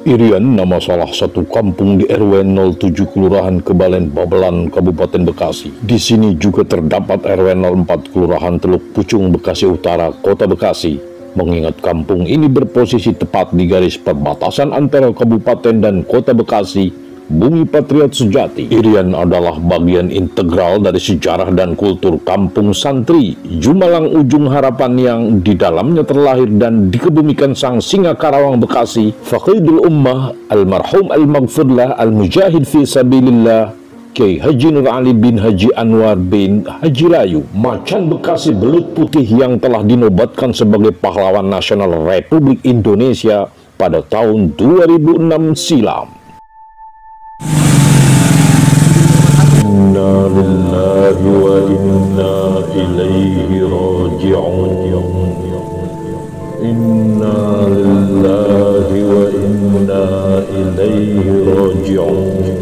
Irian, nama salah satu kampung di RW 07 Kelurahan Kebalen Babelan, Kabupaten Bekasi. Di sini juga terdapat RW 04 Kelurahan Teluk Pucung, Bekasi Utara, Kota Bekasi. Mengingat kampung ini berposisi tepat di garis perbatasan antara Kabupaten dan Kota Bekasi, bumi patriot sejati, Irian adalah bagian integral dari sejarah dan kultur kampung santri Jumalang Ujung Harapan yang di dalamnya terlahir dan dikebumikan sang singa Karawang Bekasi, Faqidul Ummah, almarhum al-Maghfurlah al-Mujahid fi Sabilillah, Kiai Haji Nur Ali bin Haji Anwar bin Haji Layu, Macan Bekasi Belut Putih yang telah dinobatkan sebagai pahlawan nasional Republik Indonesia pada tahun 2006 silam. Inna lillahi wa inna ilaihi raji'un. Inna lillahi wa inna ilaihi raji'un.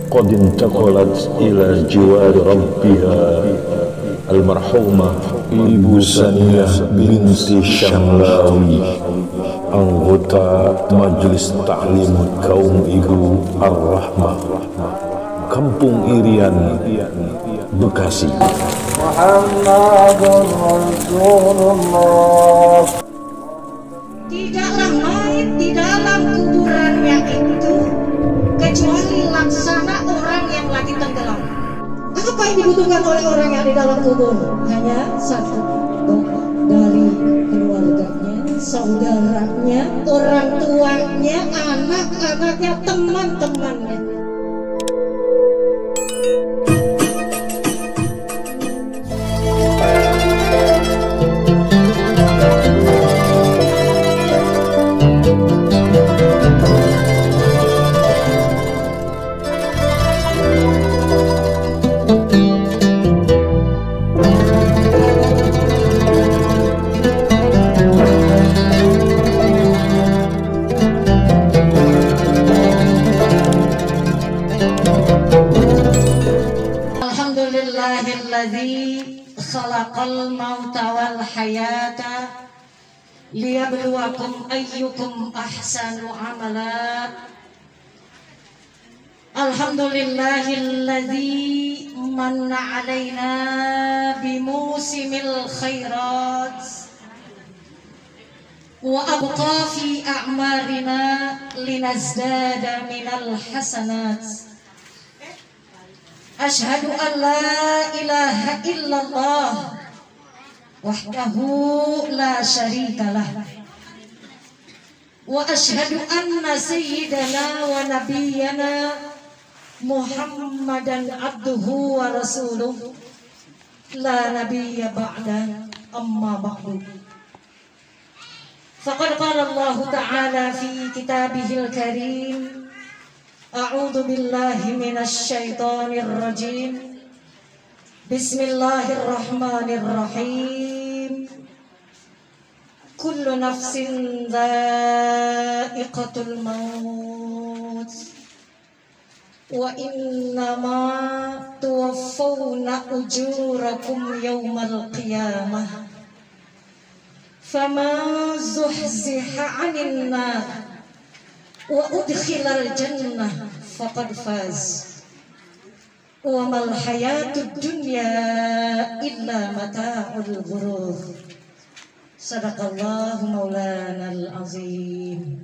Qad intaqalat ila jiwari rabbiha almarhumah Ibu Saniyah binti Syamlawi, anggota Majelis Ta'lim Kaum Ibu Ar-Rahmah, Kampung Irian, Bekasi. Muhammadur Rasulullah. Tidaklah mayit di dalam kuburannya itu kecuali laksana orang yang lagi tenggelam. Apa yang dibutuhkan oleh orang yang di dalam kubur? Hanya satu, doa dari keluarganya, saudaranya, orang tuanya, anak-anaknya, teman-temannya. Alhamdulillahilladzi khalaqal mauta wal hayata liyabluwakum ayyukum ahsanu amala. Alhamdulillahilladzi manna alaina bimusimil khairat wa abqa fi a'marina linazdada minal hasanat. Ashhadu an la ilaha illallah wahdahu la syarika lah wa ashhadu anna sayyidana wa nabiyyana Muhammadan abduhu wa rasuluh la nabiyya ba'da amma ba'du. Faqad qala Allah ta'ala fi kitabihil karim, a'udzu billahi minasy syaithanir rajim. Bismillahirrahmanirrahim. Kullu nafsin dha'iqatul maut wa innama tuwaffawna ujurakum yawmal qiyamah. Faman zuhziha 'anil nar wa udkhilal jannah faqad faz wa mal hayatud dunya illa mata'ul ghurur. Sadaqallahu maulanal azim.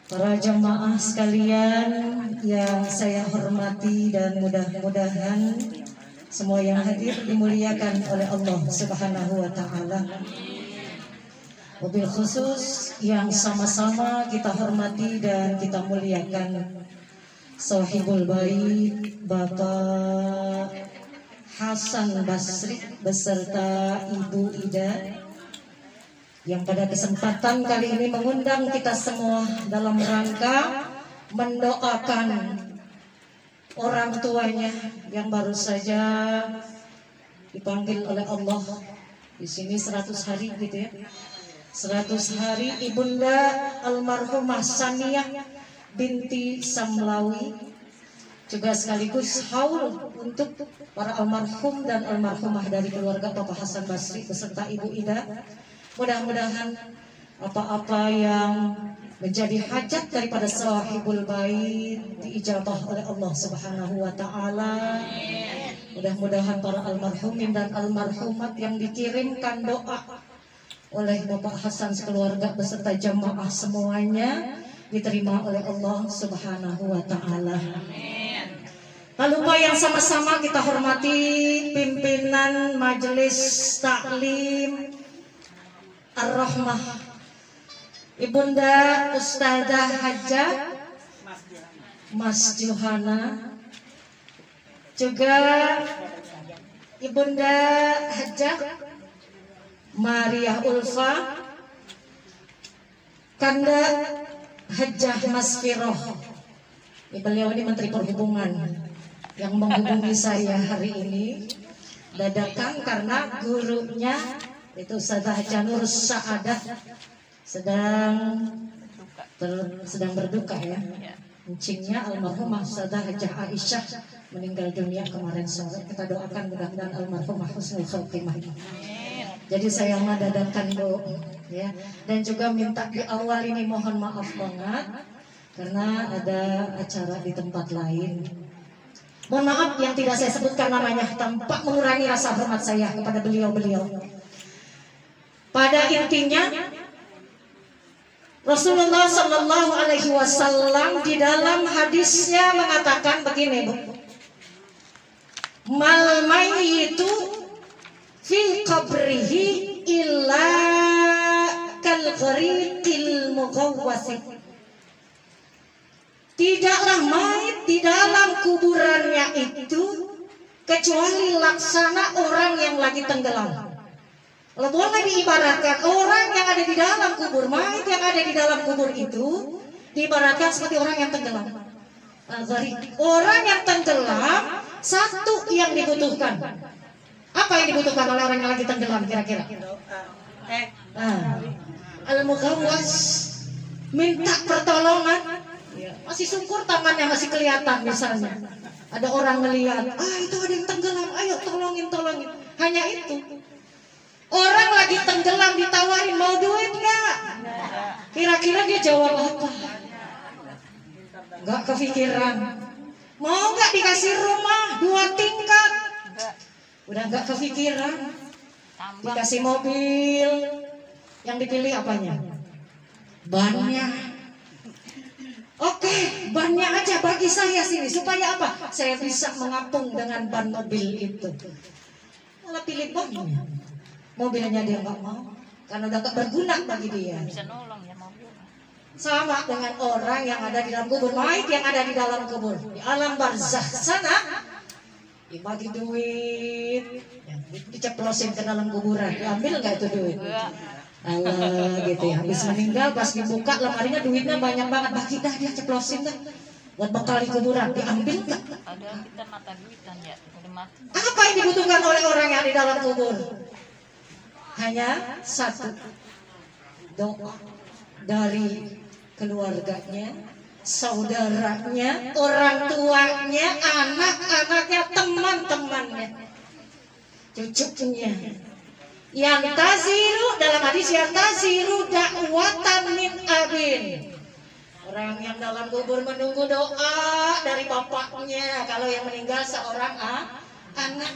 Para jamaah sekalian yang saya hormati dan mudah-mudahan semua yang hadir dimuliakan oleh Allah Subhanahu wa taala. Wabil khusus yang sama-sama kita hormati dan kita muliakan Sahibul Bait Bapak Hasan Basri beserta Ibu Ida yang pada kesempatan kali ini mengundang kita semua dalam rangka mendoakan orang tuanya yang baru saja dipanggil oleh Allah di sini 100 hari gitu ya. 100 hari Ibunda almarhumah Saniyah binti Samlawi, juga sekaligus haul untuk para almarhum dan almarhumah dari keluarga Bapak Hasan Basri beserta Ibu Ida. Mudah-mudahan apa-apa yang menjadi hajat daripada sahibul bait diijabah oleh Allah Subhanahu wa taala. Mudah-mudahan para almarhumin dan almarhumat yang dikirimkan doa oleh Bapak Hasan sekeluarga beserta jamaah semuanya diterima oleh Allah Subhanahu wa taala. Tak lupa yang sama-sama kita hormati pimpinan Majelis Taklim Ar-Rahmah Ibunda Ustazah Hajah Mas Johana, juga Ibunda Hajah Maria Ulfa, Kanda Hajah Mas Firoh. Beliau ini Menteri Perhubungan yang menghubungi saya hari ini dadakan karena gurunya itu Ustazah Hajah Nur Saadah sedang berduka ya. Encingnya almarhumah Ustazah Hajah Aisyah meninggal dunia kemarin sore. Kita doakan mudah-mudahan almarhumah husnul khotimah. Jadi saya mendadakan doa ya, dan juga minta di awal ini mohon maaf banget karena ada acara di tempat lain. Mohon maaf yang tidak saya sebutkan namanya tanpa mengurangi rasa hormat saya kepada beliau-beliau. Pada intinya Rasulullah Shallallahu Alaihi Wasallam di dalam hadisnya mengatakan begini, Bu. Mal mayyitu fi qabrihi illa kal ghariqil mughawwasi. Tidaklah mayit di dalam kuburannya itu kecuali laksana orang yang lagi tenggelam. Kalau boleh diibaratkan orang yang ada di dalam kubur, mayit yang ada di dalam kubur itu diibaratkan seperti orang yang tenggelam. Orang yang tenggelam satu yang dibutuhkan. Apa yang dibutuhkan oleh orang yang lagi tenggelam kira-kira? Al-mughawwas, minta pertolongan. Masih sungkur tangannya masih kelihatan misalnya. Ada orang melihat, itu ada yang tenggelam, ayo tolongin. Hanya itu. Orang lagi tenggelam ditawarin mau duit nggak? Kira-kira dia jawab apa? Nggak kepikiran. Mau nggak dikasih rumah 2 tingkat? Udah nggak kepikiran. Dikasih mobil, yang dipilih apanya? Bannya. Oke, bannya aja bagi saya sini supaya apa? Saya bisa mengapung dengan ban mobil itu. Malah pilih bannya. Mobilnya dia nggak mau karena udah gak berguna bagi dia. Bisa nolong ya mobil. Sama dengan orang yang ada di dalam kubur, mayit yang ada di dalam kubur di alam barzakh sana, dibagi duit, diceplosin ke dalam kuburan, diambil nggak itu duit? Allah gitu ya. Habis meninggal pas dibuka lemarinya duitnya banyak banget, bagi dah dia ceplosin dah buat bekal di kuburan, diambil nggak? Ada kita mata duitan ya. Apa yang dibutuhkan oleh orang yang di dalam kubur? Hanya satu, doa dari keluarganya, saudaranya, orang tuanya, anak-anaknya, teman-temannya, cucunya. Yang taziru dalam hadis yang taziru dakwatan min abin. Orang yang dalam kubur menunggu doa dari bapaknya. Kalau yang meninggal seorang anak.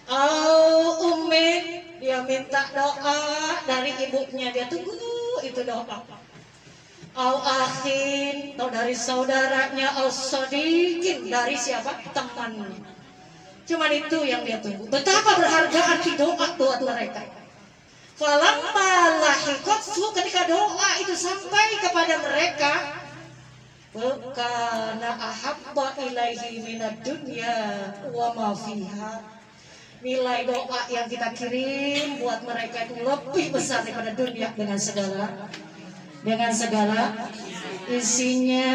Umi dia minta doa dari ibunya, dia tunggu itu doa. Akhin atau dari saudaranya, sadiqin dari siapa? Temannya. Cuman itu yang dia tunggu. Betapa berharga arti doa buat mereka. Falamma lahiqathu, ketika doa itu sampai kepada mereka, kana ahabba ilaihi minad dunya wa ma fiha. Nilai doa yang kita kirim buat mereka itu lebih besar daripada dunia dengan segala isinya.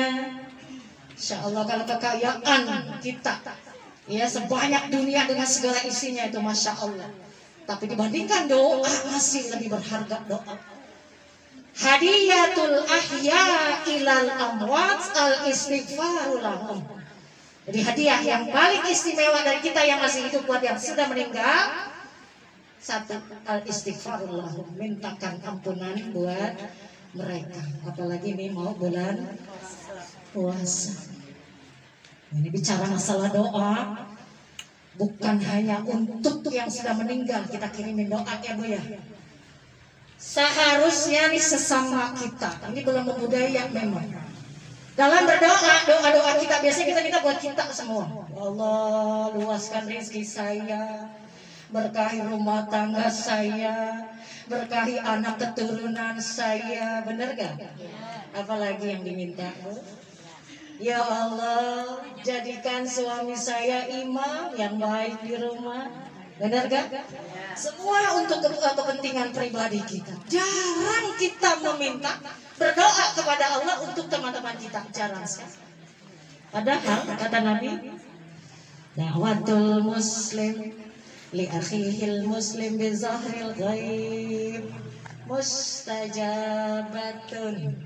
Insya Allah kalau kekayaan kita ya sebanyak dunia dengan segala isinya itu masya Allah, tapi dibandingkan doa masih lebih berharga doa. Hadiyatul ahya ilal amwat al istighfaru lahum. Jadi hadiah yang paling istimewa dari kita yang masih hidup buat yang sudah meninggal, Satu, al-istighfarullah, mintakan ampunan buat mereka. Apalagi ini mau bulan puasa. Ini bicara masalah doa, bukan hanya untuk yang sudah meninggal kita kirimin doa ya Bu ya. Seharusnya nih sesama kita, ini belum membudaya memang. Dalam berdoa, doa-doa kita biasanya kita minta buat kita semua. Allah, luaskan rezeki saya, berkahi rumah tangga saya, berkahi anak keturunan saya, benar gak? Apalagi yang diminta, Bu? Ya Allah, jadikan suami saya imam yang baik di rumah, benar gak? Semua untuk kepentingan pribadi kita. Jarang kita meminta berdoa kepada Allah untuk teman-teman kita, jarang sekali. Padahal kata Nabi, da'watul muslim li akhihil muslim bi zahril ghaib mustajabatun.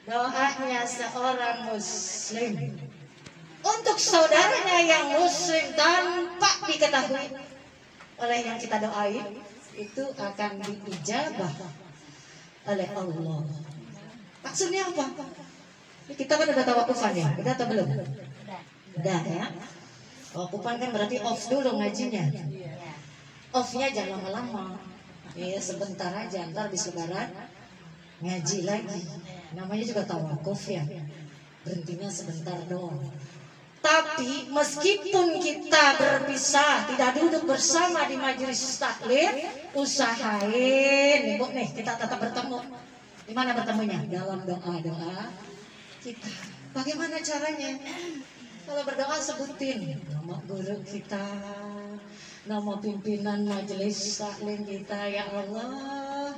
Doanya seorang muslim untuk saudaranya yang muslim tanpa diketahui oleh yang kita doain itu akan diijabah oleh Allah. Maksudnya apa? Kita kan udah tawakufan ya, udah atau belum? Udah ya. Tawakufan kan berarti off dulu ngajinya. Offnya jangan lama-lama. Ya sebentar aja, ntar di lebaran ngaji lagi. Namanya juga tawakuf ya. Berhentinya sebentar doang. Tapi meskipun kita berpisah, tidak duduk bersama di majelis taklim, usahain, Ibu nih kita tetap bertemu. Di mana bertemunya? Dalam doa-doa kita. Bagaimana caranya? Kalau berdoa sebutin nama guru kita, nama pimpinan majelis taklim kita, ya Allah.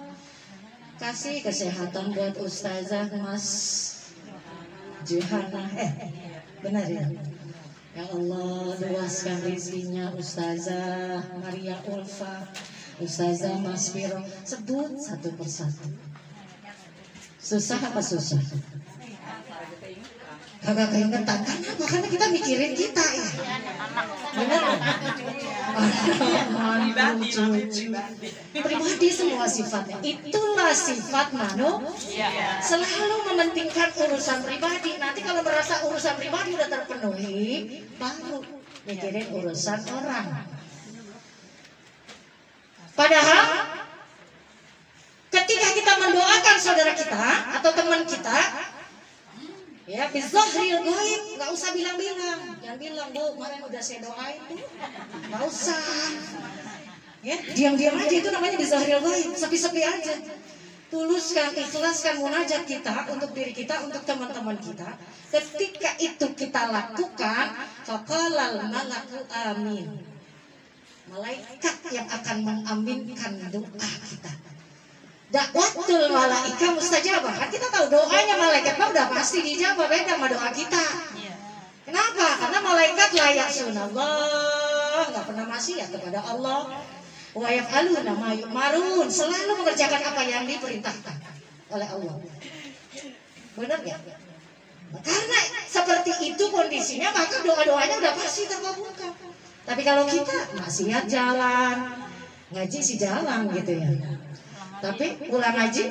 Kasih kesehatan buat Ustazah Mas Juhana. Benar ya? Ya Allah, luaskan rezekinya Ustazah Maria Ulfa, Ustazah Mas Biro. Sebut satu persatu. Susah apa susah? Kagak keingetan. Kenapa? Karena kita mikirin kita ya. Benar? Pribadi semua sifatnya. Itulah sifat manusia. Selalu mementingkan urusan pribadi. Nanti kalau merasa urusan pribadi udah terpenuhi, baru mikirin urusan orang. Padahal ketika kita mendoakan saudara kita atau teman kita, ya bizahril ghaib, nggak usah bilang-bilang. Jangan bilang, Bu, kemarin udah saya doain tuh. Nggak usah. Ya, diam-diam aja, itu namanya bizahril ghaib, sepi-sepi aja. Tuluskan, ikhlaskan munajat kita untuk diri kita, untuk teman-teman kita. Ketika itu kita lakukan, faqalal malaku amin. Malaikat yang akan mengaminkan doa kita. Dakwatul malaika mustajabah. Kan kita tahu doanya malaikat mah udah pasti dijawab, beda sama doa kita. Kenapa? Karena malaikat layak sunallah, nggak pernah maksiat kepada Allah. Wa yaf'aluna ma yu'marun, selalu mengerjakan apa yang diperintahkan oleh Allah. Benar ya? Karena seperti itu kondisinya, maka doa-doanya udah pasti terkabulkan. Tapi kalau kita maksiat jalan, ngaji sih jalan gitu ya. Tapi pulang ngaji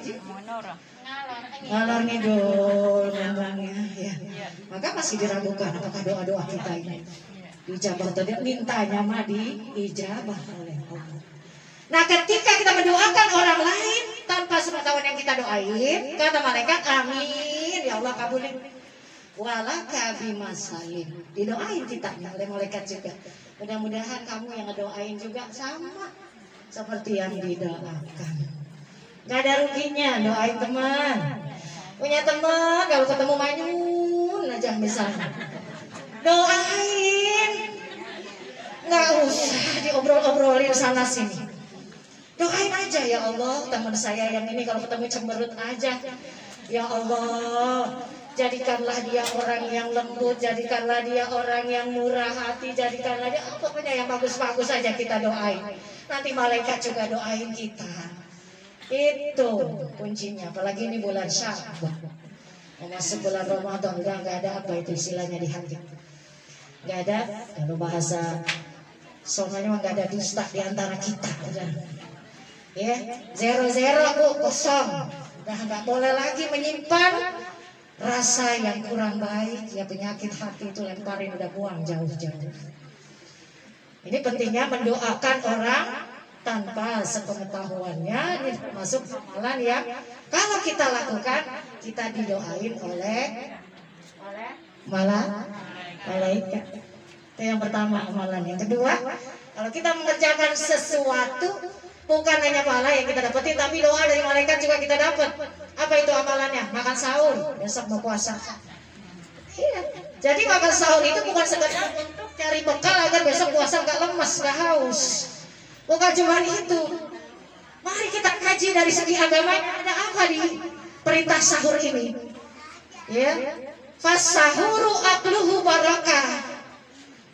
ngalor ngidul ngomongnya ya. Maka masih diragukan apakah doa-doa kita ini dijabah atau tidak. Mintanya mah diijabah oleh Allah. Nah, ketika kita mendoakan orang lain tanpa sepengetahuan yang kita doain, kata malaikat, amin, ya Allah kabulin. Walaka bimasalin, didoain kita oleh malaikat juga. Mudah-mudahan kamu yang ngedoain juga sama seperti yang didoakan. Gak ada ruginya doain teman. Punya teman, kalau ketemu manyun aja misalnya, doain. Gak usah diobrol-obrolin sana sini. Doain aja, ya Allah, teman saya yang ini kalau ketemu cemberut aja. Ya Allah, jadikanlah dia orang yang lembut, jadikanlah dia orang yang murah hati, jadikanlah dia, pokoknya yang bagus-bagus aja kita doain. Nanti malaikat juga doain kita. Itu kuncinya. Apalagi ini bulan Sya'ban, masuk bulan Ramadan, nggak ada apa itu istilahnya di hati. Nggak ada. Kalau bahasa Soalnya nggak ada dusta di antara kita, udah. Ya, 0-0 Bu, kosong. Udah nggak boleh lagi menyimpan rasa yang kurang baik. Ya, penyakit hati itu lemparin, udah buang jauh-jauh. Ini pentingnya mendoakan orang tanpa sepengetahuannya. Ini termasuk amalan yang kalau kita lakukan, kita didoain oleh malaikat. Itu yang pertama amalan. Yang kedua, kalau kita mengerjakan sesuatu, bukan hanya pahala yang kita dapetin, tapi doa dari malaikat juga kita dapat. Apa itu amalannya? Makan sahur, besok mau puasa. Iya. Jadi makan sahur itu bukan sekedar untuk cari bekal agar besok puasa nggak lemes, nggak haus. Bukan cuma itu. Mari kita kaji dari segi agama, ada apa di perintah sahur ini? Ya, fasahuru akluhu barakah.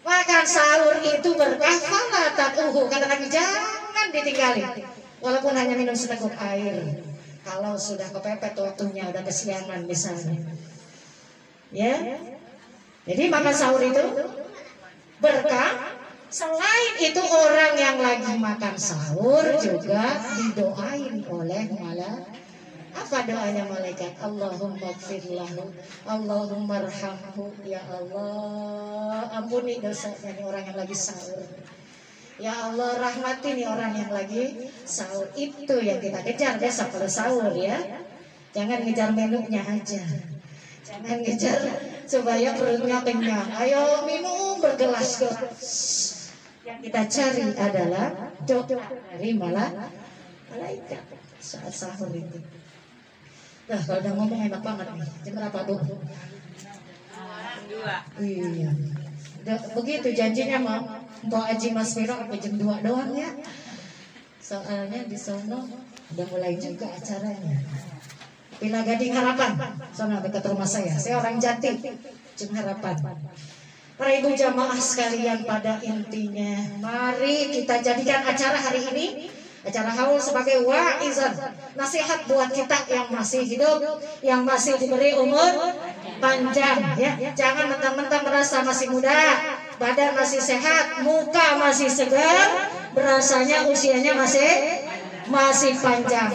Makan sahur itu berkah, fala tad'uhu. Kata Nabi, jangan ditinggalin. Walaupun hanya minum seteguk air. Kalau sudah kepepet waktunya, udah kesiangan misalnya. Ya. Jadi makan sahur itu berkah. Selain itu orang yang lagi makan sahur juga didoain oleh malaikat. Apa doanya malaikat? Allahumma gfirlahu, Allahumma arhamhu. Ya Allah, ampuni dosanya nih orang yang lagi sahur. Ya Allah, rahmati nih orang yang lagi sahur. Itu yang kita kejar besok pada sahur ya. Jangan ngejar menunya aja. Jangan ngejar supaya perutnya kenyang. Ayo minum bergelas-gelas. Yang kita cari adalah doa dari malaikat saat sahur itu. Nah, kalau udah ngomong enak banget nih. Jam berapa, Bu? 2. Iya. Begitu janjinya Mbak Haji Mas Miro sampai jam 2 doang ya. Soalnya di sono udah mulai juga acaranya. Villa Gading Harapan, sono dekat rumah saya. Saya orang Jatim, Jum Harapan. Para ibu jamaah sekalian, pada intinya, mari kita jadikan acara hari ini acara haul sebagai wa'izan, nasihat buat kita yang masih hidup, yang masih diberi umur panjang ya. Jangan mentang-mentang merasa masih muda, badan masih sehat, muka masih segar, berasanya usianya masih panjang.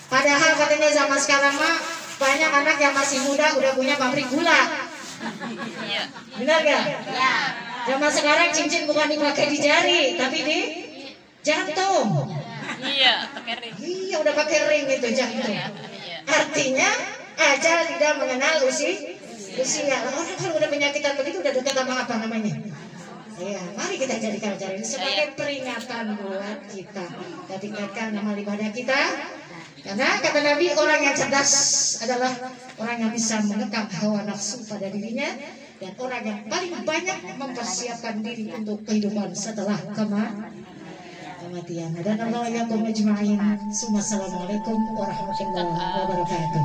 Padahal katanya zaman sekarang mah banyak anak yang masih muda udah punya pabrik gula. Benar gak? Zaman sekarang cincin bukan dipakai di jari, tapi di jantung. Iya, pakai ring. Iya, udah pakai ring itu jantung. Artinya ajal tidak mengenal usia. Orang kalau udah penyakitan begitu udah dekat sama apa namanya? Ya, mari kita jadikan acara ini sebagai peringatan buat kita. Kita tingkatkan amal ibadah kita. Karena kata Nabi, orang yang cerdas adalah orang yang bisa mengekang hawa nafsu pada dirinya, dan orang yang paling banyak mempersiapkan diri untuk kehidupan setelah kematian. Dan Allah yakum ajma'in. Assalamualaikum warahmatullahi wabarakatuh.